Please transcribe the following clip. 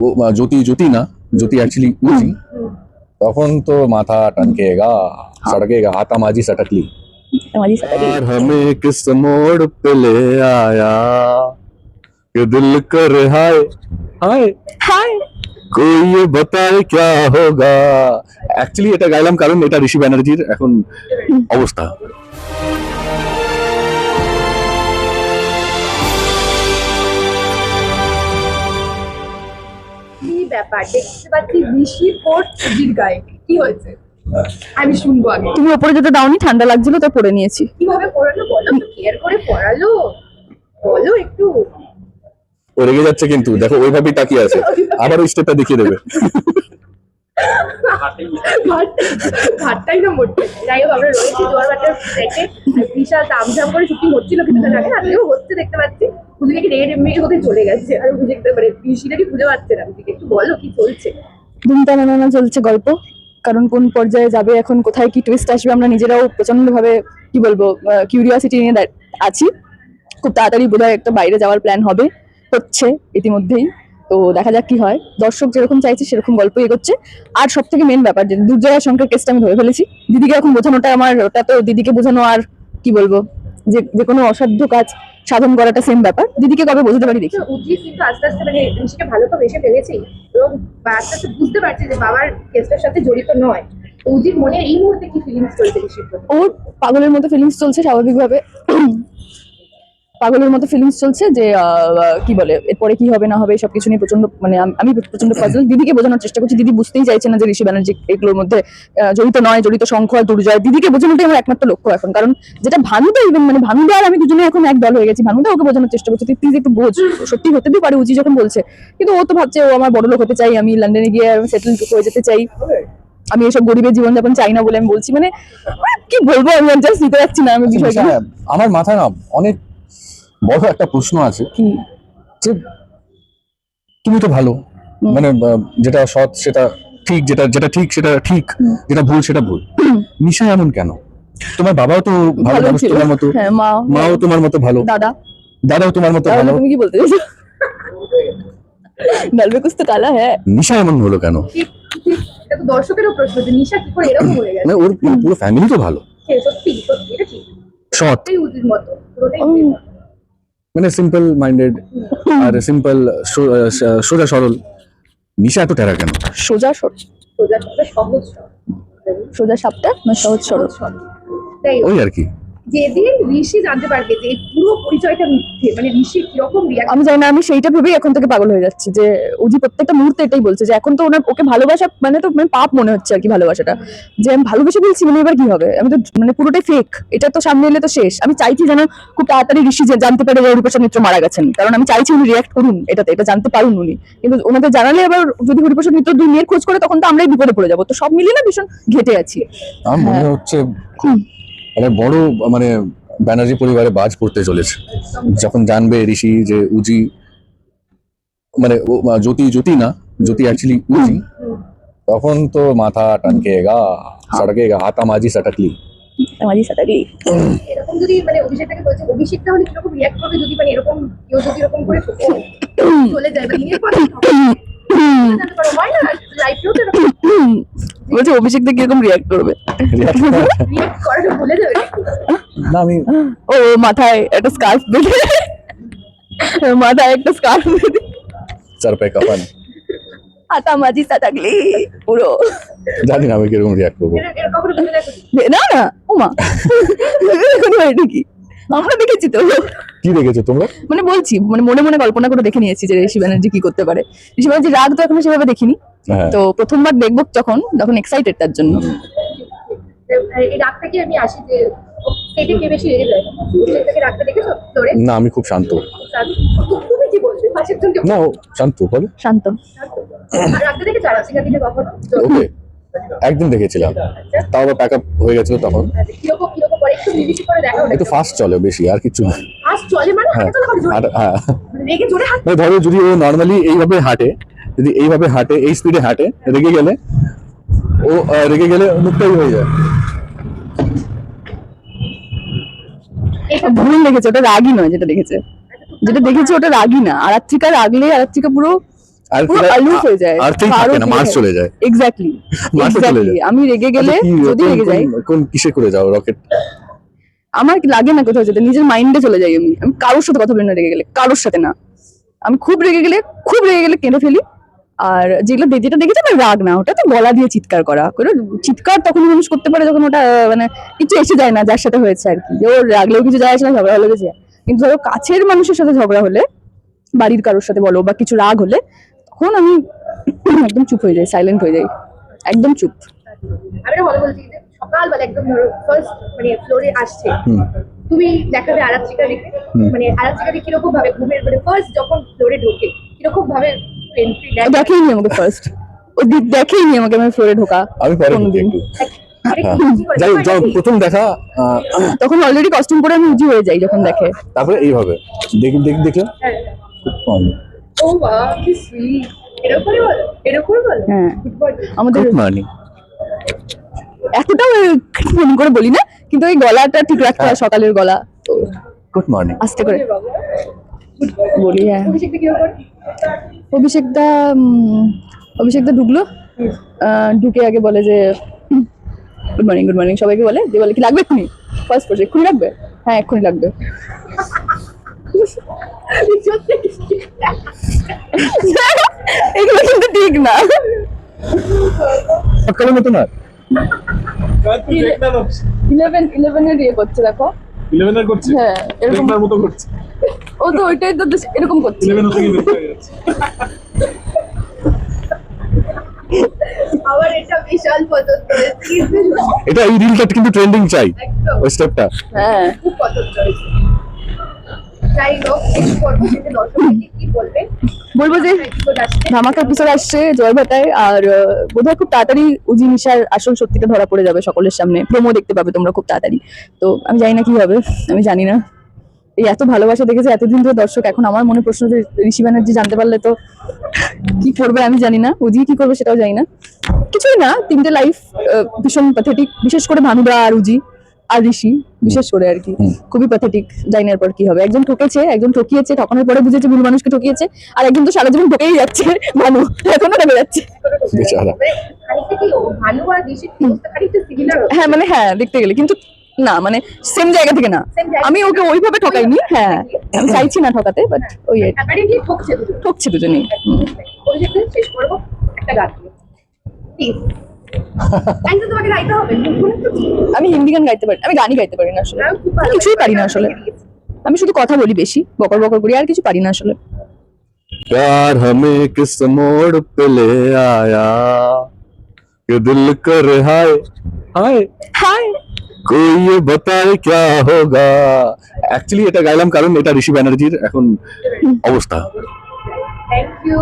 ज्योति ज्योति ना ज्योति एक्चुअली उजी তখন তো মাথা टनकेगा सड़केगा हाथामाजी सटकली हमारी सटकली यार हमें किस मोड़ पे ले आया कि दिल कर हाय हाय हाय कोई ये बताए क्या होगा অ্যাকচুয়ালি এটা গাইলাম কারণ এটা ঋষি ব্যানার্জির এখন অবস্থা কি ব্যাপার দেখতে পাচ্ছি ঋষি কোট সুজির গায়ে কি হয়েছে আমি শুনবো আগে তুমি উপরে যেতে দাওনি ঠান্ডা লাগছিল তাই পরে নিয়েছি কিভাবে পড়ালো বলো একটু কেয়ার করে পড়ালো বলো একটু ও রেগে যাচ্ছে কিন্তু দেখো ওইভাবেই তাকিয়ে আছে আবার ওই স্টেপটা দেখিয়ে দেবে ঘাটটাই না মোটে যাই হোক আমরা রয়েছি জোয়ার ভাটার সেটে বিশাল তামঝাম করে শুটিং হচ্ছিল কিছুদিন আগে আজকেও হচ্ছে দেখতে পাচ্ছি বুঝলি কি রেড এমবির কোথায় চলে গেছে আর বুঝে দেখতে পারে ঋষিটাকে খুঁজে পাচ্ছে না দিকে একটু বলো কি চলছে ধুমটানা চলছে গল্প কারণ কোন পর্যায়ে যাবে এখন কোথায় কি টুইস্ট আসবে আমরা নিজেরাও প্রচন্ড ভাবে কি বলবো কিউরিয়াসিটি নিয়ে আছি খুব তাড়াতাড়ি বোধহয় একটা বাইরে যাওয়ার প্ল্যান হবে হচ্ছে ইতিমধ্যেই তো দেখা যাক কি হয় দর্শক যেরকম চাইছে সেরকম গল্প এগোচ্ছে আর সব থেকে মেন ব্যাপার যে দুর্জয়ের সংখ্যার কেসটা আমি ধরে ফেলেছি দিদিকে এখন বোঝানোটা আমার ওটা তো দিদিকে বোঝানো আর কি বলবো যে কোনো অসাধ্য কাজ সাধন করাটা সেম ব্যাপার দিদিকে কবে বোঝাতে পারি দেখি উচিত কিন্তু আস্তে আস্তে মানে ঋষিকে ভালো তো বেসে ফেলেছি এবং আস্তে আস্তে বুঝতে পারছি যে বাবার কেসটার সাথে জড়িত নয় তো উজির মনে এই মুহূর্তে কি ফিলিংস চলছে ঋষির প্রতি ওর পাগলের মতো ফিলিংস চলছে স্বাভাবিকভাবে পাগলের মতো ফিলিংস চলছে যে কি বলে এরপরে কি হবে না হবে সবকিছু নিয়ে প্রচন্ড মানে আমি প্রচন্ড পাজল দিদিকে বোঝানোর চেষ্টা করছি দিদি বুঝতেই চাইছে না যে ঋষি ব্যানার্জি এগুলোর মধ্যে জড়িত নয় জড়িত শঙ্খ আর দুর্জয় দিদিকে বোঝানোটাই আমার একমাত্র লক্ষ্য এখন কারণ যেটা ভানুদা ইভেন মানে ভানুদা আর আমি দুজনে এখন এক দল হয়ে গেছি ভানুদা ওকে বোঝানোর চেষ্টা করছে তুই প্লিজ একটু বোঝ সত্যি হতেই পারে উজি যখন বলছে কিন্তু ও তো ভাবছে ও আমার বড় লোক হতে চাই আমি লন্ডনে গিয়ে সেটেল হয়ে যেতে চাই আমি এসব গরিবের জীবনযাপন চাই না বলে আমি বলছি মানে কি বলবো আমি জাস্ট নিতে পারছি না আমি বিষয়টা আমার মাথায় না অনেক বড় একটা প্রশ্ন আছে কি যে তুমি তো ভালো মানে যেটা সৎ সেটা ঠিক যেটা যেটা ঠিক সেটা ঠিক যেটা ভুল সেটা ভুল নিশা এমন কেন তোমার বাবাও তো ভালো ভালো মানুষ ছিল। তোমার মতো হ্যাঁ মাও তোমার মতো ভালো দাদাও তোমার মতো তাহলে ভালো তুমি কি বলতে চাইছো ডাল মে কুছ তো কালা হ্যাঁ নিশা এমন হলো কেন এটা তো দর্শকেরও প্রশ্ন যে নিশা কি করে এরকম হয়ে গেছে মানে ওর পুরো ফ্যামিলি তো ভালো সত্যি সত্যি এটা ঠিক সৎ এটাই উজির মতো পুরোটাই উজির মতো। মানে সিম্পল মাইন্ডেড আর সিম্পল সোজা সরল নিশা এত টেরা কেন সোজা সরল সোজা সোজা সহজ সোজা সাপটা না সহজ সরল তাই ওই আর কি যেদিন ঋষি জানতে পারবে যে এই পুরো পরিচয়টা মিথ্যে মানে ঋষি কিরকম রিয়াক্ট আমি জানি না আমি সেইটা ভেবেই এখন থেকে পাগল হয়ে যাচ্ছি যে উজি প্রত্যেকটা মুহূর্তে এটাই বলছে যে এখন তো ওনার ওকে ভালোবাসা মানে তো মানে পাপ মনে হচ্ছে আর কি ভালোবাসাটা যে আমি ভালোবেসে বলছি মানে এবার কি হবে আমি তো মানে পুরোটাই ফেক এটা তো সামনে এলে তো শেষ আমি চাইছি যেন খুব তাড়াতাড়ি ঋষি জানতে পারে যে হরিপ্রসাদ মিত্র মারা গেছেন কারণ আমি চাইছি উনি রিয়াক্ট করুন এটাতে এটা জানতে পারুন উনি কিন্তু ওনাদের জানালে আবার যদি হরিপ্রসাদ মিত্র দুনিয়ার খোঁজ করে তখন তো আমরাই বিপদে পড়ে যাবো তো সব মিলিয়ে না ভীষণ ঘেটে আছি আমার মনে হচ্ছে মানে বড় মানে ব্যানার্জি পরিবারে বাজ পড়তে চলেছে যখন জানবে ঋষি যে উজি মানে জ্যোতি জ্যোতি না জ্যোতি অ্যাকচুয়ালি উজি তখন তো মাথা टनकेगा सड़केगा हाथामाजी सटकली আমারই সাথে এরকম যদি মানে অভিষেকটাকে বলছে অভিষেক তাহলে কিরকম রিয়াক্ট করবে যদি মানে এরকম কেউ যদি এরকম করে চলে যায় বা নিজের পথে জানতে পারো হয় না লাইফেও তো এরকম বলছে অভিষেক থেকে কিরকম রিয়াক্ট করবে রিয়াক্ট করাটা ভুলে যাবে না আমি ও মাথায় একটা স্কার্ফ বেঁধে মাথায় একটা স্কার্ফ বেঁধে सर पे कफन হাতামাজি সাতাগলি পুরো জানি না আমি কিরকম রিয়াক্ট করবো এটা কখনো ভুলে দেখো না না ওমা এখন হয় নাকি আমরা দেখেছি তো কি দেখেছো তোমরা মানে বলছি মানে মনে মনে কল্পনা করে দেখে নিয়েছি যে ঋষি ব্যানার্জি কি করতে পারে ঋষি ব্যানার্জি রাগ তো এখনো সেভাবে দেখিনি হ্যাঁ। তো প্রথমবার দেখবো তখন এক্সাইটেড তার জন্য এই রাগটা কি আমি আসি যে সেটে কে বেশি রেগে যায় সেটাকে রাগটা দেখেছো ধরে না আমি খুব শান্ত তুমি কি বলছো পাশের জনকে না ও শান্ত বলে শান্ত রাগটা দেখে চারা শিখা দিলে কখনো ওকে একদিন দেখেছিলাম তাও আবার প্যাক আপ হয়ে গেছিল তখন কিরকম কিরকম করে একটু বিবিসি করে দেখাও একটু ফাস্ট চলে বেশি আর কিছু না আজ চলে মানে হ্যাঁ হাঁটা তো হবে জোরে হ্যাঁ রেগে জোরে হাঁট মানে ধরো যদি ও নর্মালি এইভাবে হাঁটে যদি এইভাবে হাঁটে এই স্পিডে হাঁটে রেগে গেলে ও রেগে গেলে মুখটাই হয়ে যায় ভুল দেখেছে ওটা রাগই নয় যেটা দেখেছে ওটা রাগই না আরাত্রিকা রাগলে আরাত্রিকা পুরো আর পুরো aloof হয়ে যায়, আর ঠিক থাকে না, মার্চ চলে যায়, এক্স্যাক্টলি মার্চে চলে যায়। আমি রেগে গেলে আচ্ছা, কি- যদি কোন- রেগে যাই কোন কিসে করে যাও রকেট? আমার কি লাগে না কোথাও যেতে, নিজের মাইন্ডে চলে যাই আমি আমি কারোর সাথে কথা বলি না রেগে গেলে, কারোর সাথে না। আমি খুব রেগে গেলে কেঁদে ফেলি। আর যেটা দেখেছি না রাগ না, ওটা তো গলা দিয়ে চিৎকার করা করে, চিৎকার তখন মানুষ করতে পারে যখন ওটা মানে কিছু এসে যায় না যার সাথে হয়েছে আর কি, যে ওর রাগলেও কিছু যায় আসে না, ঝগড়া হলেও কিছু যায়। কিন্তু ধরো কাছের মানুষের সাথে ঝগড়া হলে, বাড়ির কারোর সাথে বলো বা কিছু রাগ হলে, তখন আমি একদম চুপ হয়ে যাই, সাইলেন্ট হয়ে যাই, একদম চুপ। আমি একটা কথা বলছি যে সকালবেলা একদম ধরো ফার্স্ট মানে ফ্লোরে আসছে, হুম। তুমি দেখাবে আরাত্রিকাকে, মানে আরাত্রিকাকে কিরকম ভাবে ঘুমের মানে ফার্স্ট যখন ফ্লোরে ঢোকে কিরকম ভাবে এন্ট্রি ও দেয়? দেখেইনি আমাকে ফার্স্ট, দেখেইনি আমাকে আমি ফ্লোরে ঢোকা আমি পরে কোনোদিন। ঢুকি। মানে হ্যাঁ। কি করে? যাই হোক, যখন প্রথম দেখা তখন অলরেডি কস্টিউম পরে আমি উজি হয়ে যাই যখন দেখে। তারপরে এইভাবে দেখলাম হ্যাঁ। খুব কম। ও বাহ কি সুইট, এরকম বলো, এরকম বলো। হ্যাঁ। Good morning. আমাদের গুড মর্নিং। এতটাও ফোন করে বলি না, কিন্তু ওই গলাটা ঠিক রাখতে হয়, সকালের গলা তো গুড মর্নিং। আস্তে করে গুড মর্নিং বলি। হ্যাঁ, অভিষেকটা কিরকম করে? অভিষেকদা ঢুকলো, ঢুকে আগে বলে যে গুড মর্নিং সবাইকে বলে, যে বলে কি লাগবে এক্ষুনি, ফার্স্ট কোর্স এক্ষুনি লাগবে, হ্যাঁ এক্ষুনি লাগবে। এগুলো কিন্তু ঠিক না। সকালের মতো না। 11 ইয়ে করছে দেখো। 11 এর করছে, হ্যাঁ এরকম, দেখবার মতো করছে। ও তো ওইটাই তো এরকম করছে। 11 থেকে বের হয়ে যাচ্ছে। আমার এটা বিশাল পছন্দ হয়েছে, এটা এই রিলটা কিন্তু ট্রেন্ডিং চাই, একদম ওই স্টেপটা। হ্যাঁ, খুব পছন্দ হয়েছে। যাই হোক, শেষ করবো সেটা দর্শককে কি বলবেন? বলবো যে এপিসোড আসছে, ধামাকা এপিসোড আসছে জয় ভাটায়, আর বোধহয় খুব তাড়াতাড়ি উজি নিশার আসল সত্যিটা ধরা পড়ে যাবে সকলের সামনে, প্রোমো দেখতে পাবে তোমরা খুব তাড়াতাড়ি। তো আমি জানি না কি হবে, আমি জানি না। এই এত ভালোবাসা দেখেছে এতদিন ধরে দর্শক, এখন আমার মনে প্রশ্ন যে ঋষি ব্যানার্জি জানতে পারলে তো কি করবে আমি জানি না, উজি কি করবে সেটাও জানি না। কিছুই না, তিনটে লাইফ ভীষণ প্যাথেটিক, বিশেষ করে ভানুদা আর উজি আর ঋষি, বিশেষ করে আর কি খুবই প্যাথেটিক। জানি না এরপর কি হবে, একজন ঠকেছে, একজন ঠকিয়েছে, ঠকানোর পরে বুঝেছে ভুল মানুষকে ঠকিয়েছে, আর একজন তো সারা জীবন ঠকেই যাচ্ছে, ভানু এখনো ঠকে যাচ্ছে। বেচারা। মানে খানিকটা কি ভানু আর ঋষির অবস্থা খানিকটা সিমিলার? হ্যাঁ মানে হ্যাঁ দেখতে গেলে, কিন্তু না মানে সেম জায়গা থেকে না, Same জায়গা আমি থেকে ওকে না। ওইভাবে ঠকাইনি। হ্যাঁ, আমি চাইছি না ঠকাতে, বাট ওই আর কি, অ্যাপারেন্টলি ঠকছে দুজন। ঠকছে দুজনেই। অভিষেকটা শেষ করবো একটা গান দিয়ে প্লিজ। লাইনটা তোমাকে গাইতে হবে, মুখগুলো একটু আমি হিন্দি গান গাইতে পারি, আমি গানই গাইতে পারি না আসলে, আমি খুব আমি ভালো কিছুই পারি না আসলে, আমি শুধু কথা বলি বেশি, বকর বকর করি, আর কিছু পারি না আসলে। प्यार हमें किस मोड़ पे ले आया कि दिल कर हाय हाय হাই, कोई ये बताए क्या होगा। অ্যাকচুয়ালি এটা গাইলাম কারণ এটা ঋষি ব্যানার্জির এখন অবস্থা। Thank you.